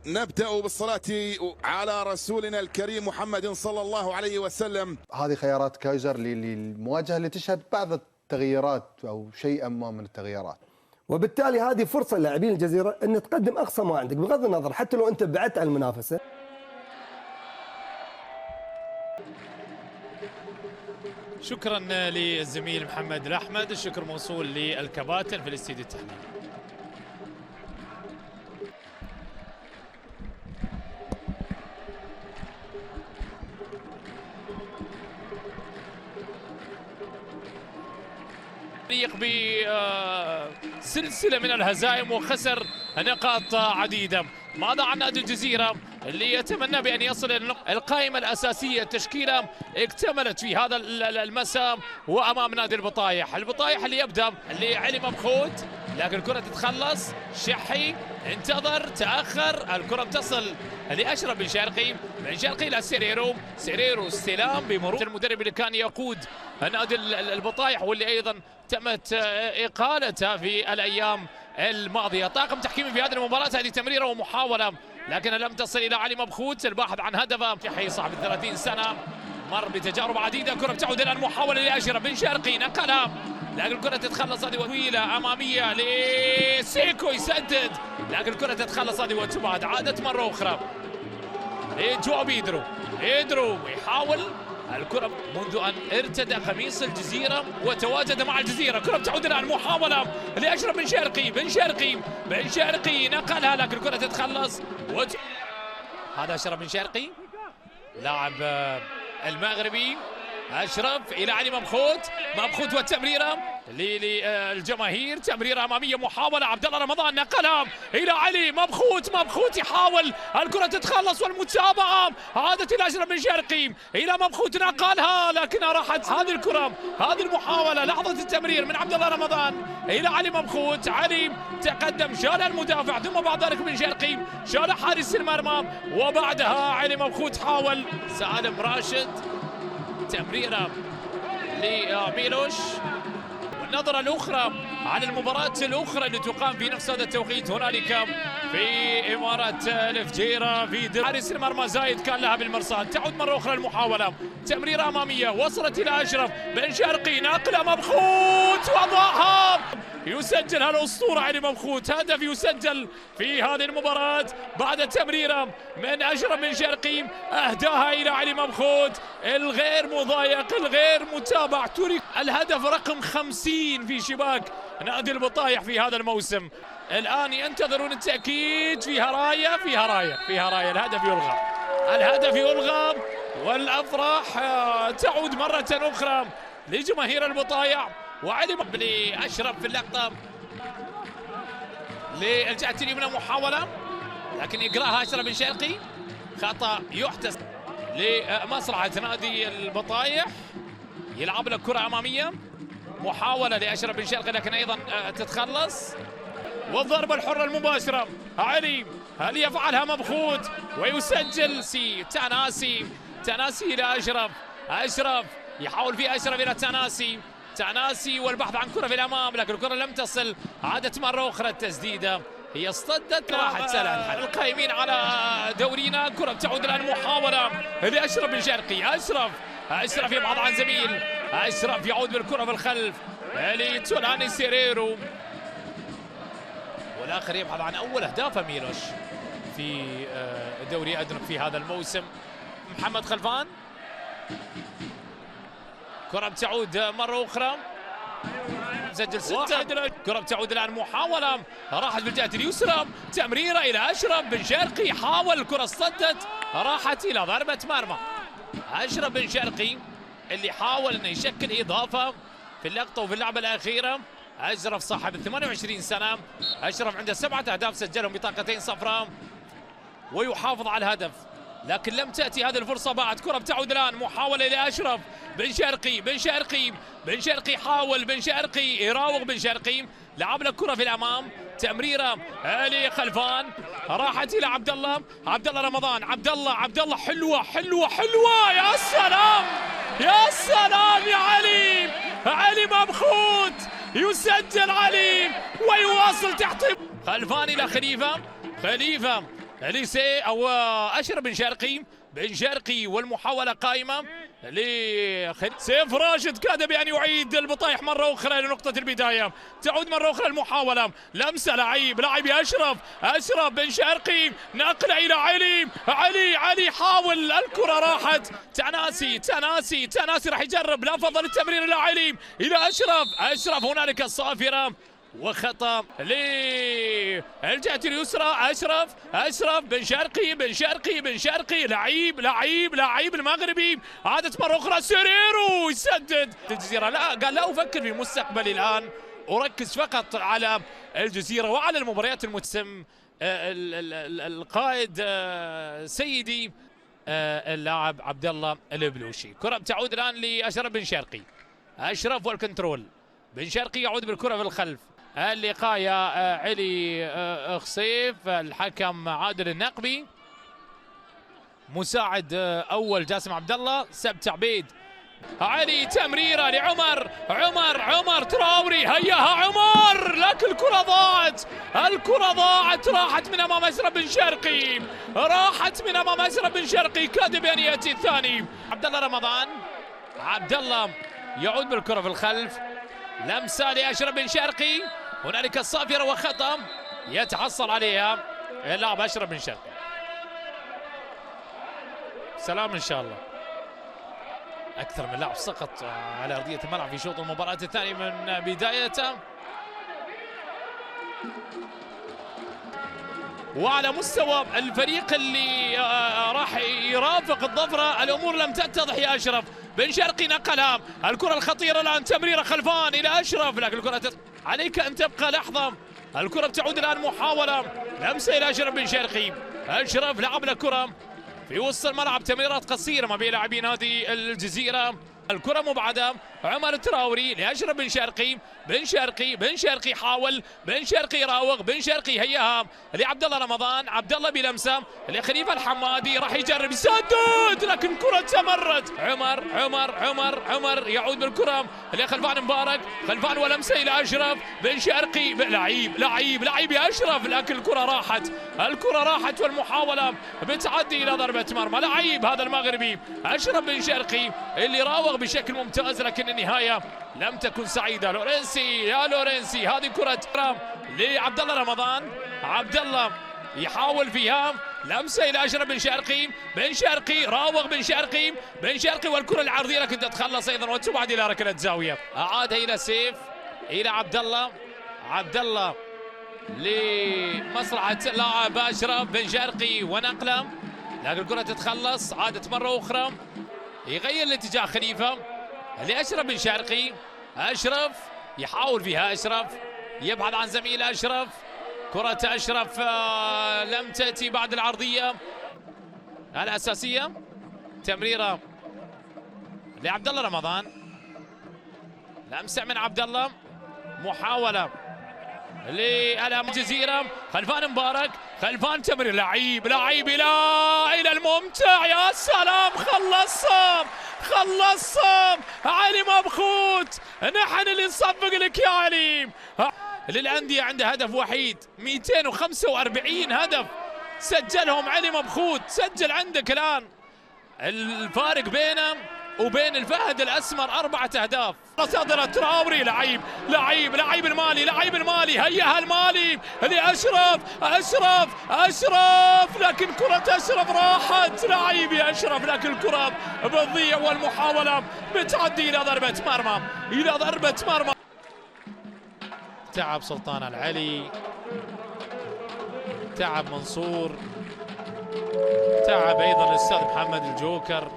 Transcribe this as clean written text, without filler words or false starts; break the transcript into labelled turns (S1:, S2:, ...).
S1: نبدأ بالصلاة على رسولنا الكريم محمد صلى الله عليه وسلم.
S2: هذه خيارات كايزر للمواجهة اللي تشهد بعض التغييرات أو شيئا ما من التغييرات،
S3: وبالتالي هذه فرصة للاعبين الجزيرة أن تقدم أقصى ما عندك بغض النظر حتى لو أنت بعدت عن المنافسة.
S4: شكرا للزميل محمد الأحمد، الشكر موصول للكباتن في الاستديو التحليلي. بسلسلة من الهزائم وخسر نقاط عديدة. ماذا عن نادي الجزيرة اللي يتمنى بأن يصل إلى القائمة الأساسية؟ التشكيلة اكتملت في هذا المساء وأمام نادي البطايح اللي يبدأ لعلي مبخوت، لكن الكرة تتخلص. شحي انتظر تأخر، الكرة تصل لأشرف بن شرقي إلى سيريرو استلام بمرور المدرب اللي كان يقود نادي البطايح واللي أيضا تمت إقالته في الأيام الماضية. طاقم تحكيمي في هذه المباراة، هذه تمريرة ومحاولة لكنها لم تصل إلى علي مبخوت الباحث عن هدفه. شحي صاحب 30 سنة مر بتجارب عديدة. كرة بتعود الآن محاولة لأشرف بن شرقي، نقلها لكن الكرة تتخلص. هذه طويلة أمامية لسيكو يسدد، لكن الكرة تتخلص هذه وتبعد. عادت مرة أخرى لجو بيدرو يحاول الكرة منذ أن ارتدى قميص الجزيرة وتواجد مع الجزيرة. كرة بتعود الآن محاولة لأشرف بن شرقي نقلها لكن الكرة تتخلص. هذا أشرف بن شرقي لاعب المغربي. أشرف إلى علي مبخوت والتمريرة للجماهير، تمريرة أمامية محاولة. عبد الله رمضان نقلها إلى علي مبخوت يحاول، الكرة تتخلص والمتابعة عادت إلى أشرف بن شرقي إلى مبخوت نقلها لكنها راحت. هذه الكرة، هذه المحاولة، لحظة التمرير من عبد الله رمضان إلى علي مبخوت. علي تقدم، شال المدافع ثم بعد ذلك بن شرقي شال حارس المرمى وبعدها علي مبخوت حاول. سالم راشد تمريرة لميلوش. والنظرة الأخرى على المباراة الأخرى اللي تقام في نفس هذا التوقيت هنالك في إمارة الفجيرة في حارس المرمى زايد كان لها بالمرصاد. تعود مرة أخرى المحاولة، تمريرة أمامية وصلت إلى أشرف بن شرقي، نقلة مبخوت وضعها. يسجل هالأسطورة علي مبخوت، هدف يسجل في هذه المباراة بعد تمريرة من أشرف بن شرقي أهداها إلى علي مبخوت. الغير مضايق، الغير متابع، ترك الهدف رقم 50 في شباك نادي البطايح في هذا الموسم. الآن ينتظرون التأكيد. فيها راية. الهدف يلغى والأفراح تعود مرة أخرى لجماهير البطايح. وعلي لأشرف في اللقطة للجهة اليمنى محاولة لكن يقراها أشرف بن شرقي، خطأ يحتسب لمصلحة نادي البطايح. يلعب له كرة أمامية، محاولة لأشرف بن شرقي لكن أيضا تتخلص. والضربة الحرة المباشرة علي، هل يفعلها مبخوت ويسجل؟ تناسي إلى أشرف يحاول في أشرف إلى تناسي والبحث عن كرة في الأمام لكن الكرة لم تصل. عادت مرة أخرى التسديدة، هي اصطدت راحت سلام. القائمين على دورينا، كرة بتعود الآن محاولة لأشرف بن شرقي. أشرف يبعد عن زميل، أشرف يعود بالكرة في الخلف لتولاني سيريرو، والآخر يبحث عن أول أهدافه ميلوش في دوري أدنى في هذا الموسم. محمد خلفان، كرة بتعود مرة أخرى، سجل 6. كرة بتعود الآن محاولة راحت بالجهة اليسرى، تمريرة إلى أشرف بن شرقي، حاول، الكرة اصطدت راحت إلى ضربة مرمى. أشرف بن شرقي اللي حاول أنه يشكل إضافة في اللقطة وفي اللعبة الأخيرة. أشرف صاحب 28 سنة، أشرف عنده 7 أهداف سجلهم بطاقتين صفراء ويحافظ على الهدف لكن لم تأتي هذه الفرصة بعد. كرة بتعود الآن محاولة لأشرف بن شرقي حاول، بن شرقي يراوغ، بن شرقي لعب له كرة في الأمام، تمريرة لخلفان راحت إلى عبد الله رمضان. عبد الله حلوة يا سلام يا علي مبخوت، يسجل علي ويواصل تحت. خلفان إلى خليفة ليسي او اشرف بن شرقي والمحاوله قائمه سيف راشد كاد بان يعيد البطايح مره اخرى لنقطه البدايه. تعود مره اخرى المحاوله، لمسه لاعب اشرف بن شرقي، نقله الى علي حاول، الكره راحت. تناسي راح يجرب، لا فضل التمرير الى علي الى اشرف هنالك الصافره وخطا للجهة اليسرى. أشرف بن شرقي لعيب المغربي، عادت مرة أخرى سيريرو يسدد. الجزيرة لا، قال لا أفكر في مستقبلي الآن، أركز فقط على الجزيرة وعلى المباريات المتسم. القائد سيدي اللاعب عبد الله البلوشي. كرة تعود الآن لأشرف بن شرقي. أشرف والكنترول، بن شرقي يعود بالكرة في الخلف. اللقاية علي خصيف، الحكم عادل النقبي، مساعد اول جاسم عبد الله، سبت عبيد. علي تمريره لعمر تراوري، هياها عمر، لكن الكرة ضاعت راحت من امام اشرف بن شرقي، كاد بان ياتي الثاني. عبد الله رمضان، يعود بالكرة في الخلف، لمسه لاشرف بن شرقي، هنالك الصافرة وخطأ يتحصل عليها اللاعب اشرف بن شرقي. سلام ان شاء الله. اكثر من لاعب سقط على ارضية الملعب في شوط المباراة الثاني من بدايته. وعلى مستوى الفريق اللي راح يرافق الظفرة، الامور لم تتضح يا اشرف بن شرقي. نقلها الكرة الخطيرة الان، تمريرة خلفان الى اشرف، لكن الكرة عليك ان تبقى لحظة. الكرة بتعود الان، محاولة لمسة الى اشرف بن شرقي. اشرف لعب الكرة في وسط الملعب، تمريرات قصيرة ما بين لاعبين هذه الجزيرة. الكرة مبعدة، عمر تراوري لأشرف بن شرقي حاول، بن شرقي يراوغ، بن شرقي هياها لعبد الله رمضان، عبد الله بلمسة لخليفة الحمادي، راح يجرب يسدد لكن الكرة تمرت. عمر يعود بالكرة لخلفان مبارك، خلفان ولمسة إلى أشرف بن شرقي، لعيب يا أشرف، لكن الكرة راحت والمحاولة بتعدي إلى ضربة مرمى. لعيب هذا المغربي أشرف بن شرقي اللي راوغ بشكل ممتاز، لكن النهاية لم تكن سعيدة. لورينسي هذه كرة لعبد الله رمضان، عبد الله يحاول فيها، لمسة إلى أشرف بن شرقي راوغ بن شرقي والكرة العرضية لكن تتخلص أيضا وتبعد إلى ركلة زاوية. أعادها إلى سيف، إلى عبد الله لمصلحة لاعب أشرف بن شرقي ونقله، لكن الكرة تتخلص، عادت مرة أخرى، يغير الاتجاه خليفة لأشرف بن شرقي. أشرف يحاول فيها، أشرف يبحث عن زميله، أشرف كرة أشرف لم تأتي بعد العرضية الأساسية. تمريرة لعبد الله رمضان، لمسة من عبد الله، محاولة للجزيرة، خلفان مبارك، خلفان تمرير، لعيب إلى الممتع، يا سلام، خلصهم علي مبخوت. نحن اللي نصفق لك يا علي. للأندية عنده هدف وحيد، 245 هدف سجلهم علي مبخوت. سجل عندك الآن الفارق بينه وبين الفهد الأسمر 4 أهداف. صدر تراوري، لعيب المالي، هيها المالي لأشرف، لكن كرة أشرف راحت. لعيب يا أشرف، لكن الكرة بتضيع والمحاولة بتعدي إلى ضربة مرمى. تعب سلطان العلي، تعب منصور، تعب أيضا الأستاذ محمد الجوكر.